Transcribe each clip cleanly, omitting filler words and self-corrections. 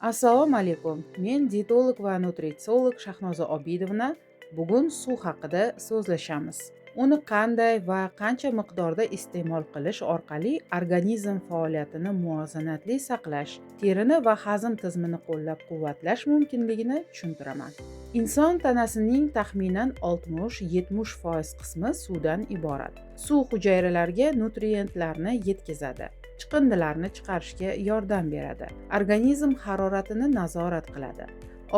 Assalomu alaykum. Men dietolog va nutritsiolog Shahnoza Obidovna. Bugun suv haqida so'zlashamiz. Uni qanday va qancha miqdorda iste'mol qilish orqali organizm faoliyatini muvozanatli saqlash, terini va hazm tizimini qo'llab-quvvatlash mumkinligini tushuntiraman. Inson tanasining taxminan 60-70% qismi suvdan iborat. Suv hujayralariga nutrientlarni yetkazadi. Chiqindilarni chiqarishga yordam beradi. Organizm haroratini nazorat qiladi.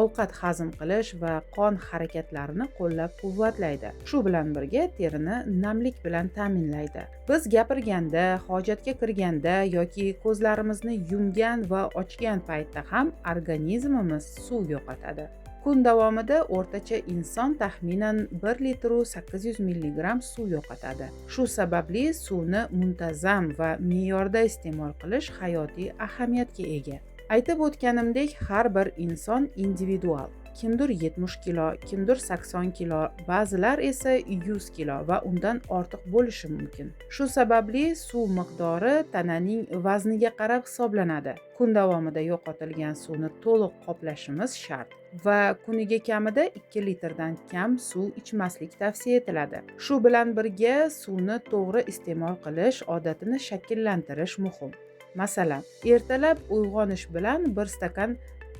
Ovqat hazm qilish va qon harakatlarini qo'llab-quvvatlaydi. Shu bilan birga terini namlik bilan ta'minlaydi. Biz gapirganda, hojatga kirganda yoki ko'zlarimizni yumgan va ochgan paytda ham organizmimiz suv yo'qotadi. Kun davomida o'rtacha inson taxminan 1 litr 800 milligram suv yo'qotadi. Shu sababli suvni muntazam va me'yorda iste'mol qilish hayotiy ahamiyatga ega. Aytib o'tganimdek, har bir inson individual. Kimdir 70 kilo, kimdir 80 kilo, ba'zilar esa 100 kilo va undan ortiq bo'lishi mumkin. Shu sababli suv miqdori tananing vazniga qarab hisoblanadi. Kun davomida yo'qotilgan suvni to'liq qoplashimiz shart va kuniga kamida 2 litrdan kam suv ichmaslik tavsiya etiladi. Shu bilan birga suvni to'g'ri iste'mol qilish odatini shakllantirish muhim. Masalan, ertalab uyg'onish bilan 1 stakan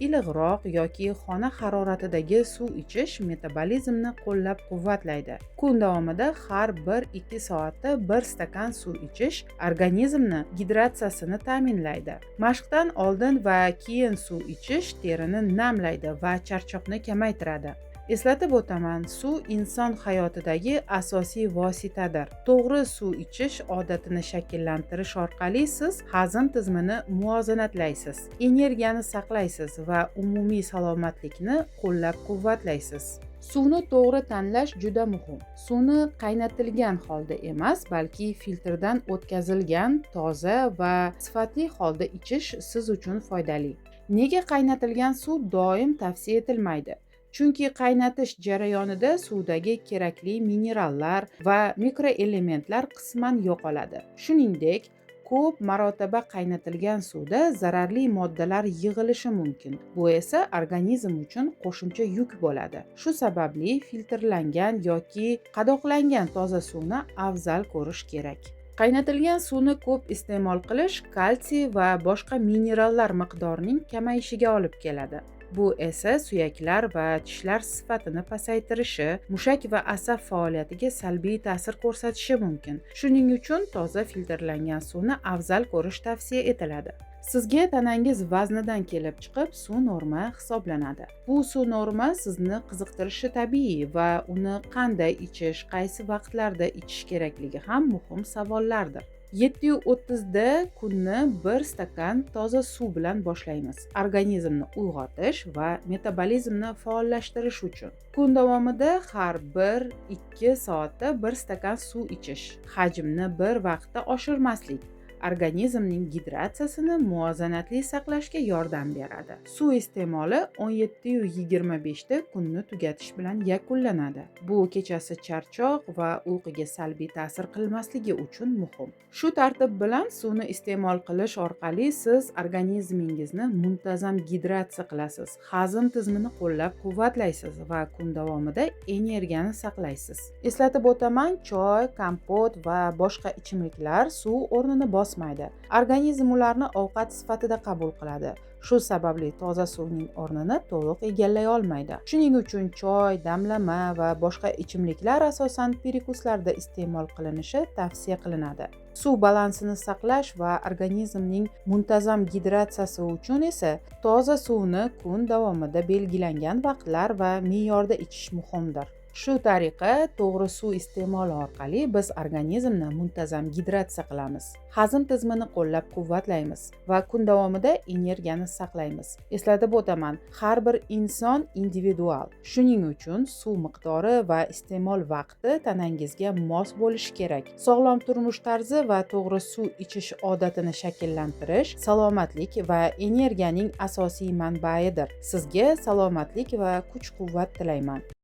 iliqroq yoki xona haroratidagi suv ichish metabolizmni qo'llab-quvvatlaydi. Kun davomida har 1-2 soatda 1 stakan suv ichish organizmni gidratsiyasini ta'minlaydi. Mashqdan oldin va keyin suv ichish terini namlaydi va charchoqni kamaytiradi. Eslatib o'taman, suv inson hayotidagi asosiy vositadir. To'g'ri suv ichish odatini shakllantirish orqali siz hazm tizimini muvozanatlaysiz, energiyani saqlaysiz va umumiy salomatlikni qo'llab-quvvatlaysiz. Suvni to'g'ri tanlash juda muhim. Suvni qaynatilgan holda emas, balki filtrdan o'tkazilgan, toza va sifatli holda ichish siz uchun foydali. Nega qaynatilgan suv doim tavsiya etilmaydi? Chunki qaynatish jarayonida suvdagi kerakli minerallar va mikroelementlar qisman yo'qoladi. Shuningdek, ko'p marotaba qaynatilgan suvda zararli moddalar yig'ilishi mumkin. Bu esa organizm uchun qo'shimcha yuk bo'ladi. Shu sababli filtrlangan yoki qadoqlangan toza suvni afzal ko'rish kerak. Qaynatilgan suvni ko'p iste'mol qilish kalsiy va boshqa minerallar miqdorining kamayishiga olib keladi. Bu esa suyaklar va tishlar sifatini pasaytirishi, mushak va asab faoliyatiga salbiy ta'sir ko'rsatishi mumkin. Shuning uchun toza filtrlangan suvni afzal ko'rish tavsiya etiladi. Sizga tanangiz vaznidan kelib chiqib suv norma hisoblanadi. Bu suv norma sizni qiziqtirishi tabiiy va uni qanday ichish, qaysi vaqtlarda ichish kerakligi ham muhim savollardir. 7:30 da kunni 1 stakan toza suv bilan boshlaymiz. Organizmni uyg'otish va metabolizmni faollashtirish uchun. Kun davomida har 1-2 soatda 1 stakan suv ichish. Hajmni bir vaqtda oshirmaslik organizmning gidratsiyasini muvozanatli saqlashga yordam beradi. Suv iste'moli 17:25 da kunni tugatish bilan yakunlanadi. Bu kechasi charchoq va uyquga salbiy ta'sir qilmasligi uchun muhim. Shu tartib bilan suvni iste'mol qilish orqali siz organizmingizni muntazam gidratsiya qilasiz, hazm tizimini qo'llab-quvvatlaysiz va kun davomida energiyani saqlaysiz. Eslatib o'taman, choy, kompot va boshqa ichimliklar suv o'rnini bosmaydi. Organizm ularni ovqat sifatida qabul qiladi. Shu sababli toza suvning o'rnini to'liq egallay olmaydi. Shuning uchun choy, damlama va boshqa ichimliklar asosan perikuslarda iste'mol qilinishi tavsiya qilinadi. Suv balansini saqlash va organizmning muntazam gidratsiyasi uchun esa toza suvni kun davomida belgilangan vaqtlar va me'yorda ichish muhimdir. Shu tariqa to'g'ri suv iste'moli orqali biz organizmni muntazam gidratsiya qilamiz, hazm tizimini qo'llab-quvvatlaymiz va kun davomida energiyani saqlaymiz. Eslatib o'taman, har bir inson individual. Shuning uchun suv miqdori va iste'mol vaqti tanangizga mos bo'lishi kerak. Sog'lom turmush tarzi va to'g'ri suv ichish odatini shakllantirish salomatlik va energiyaning asosiy manbaidir. Sizga salomatlik va kuch-quvvat tilayman.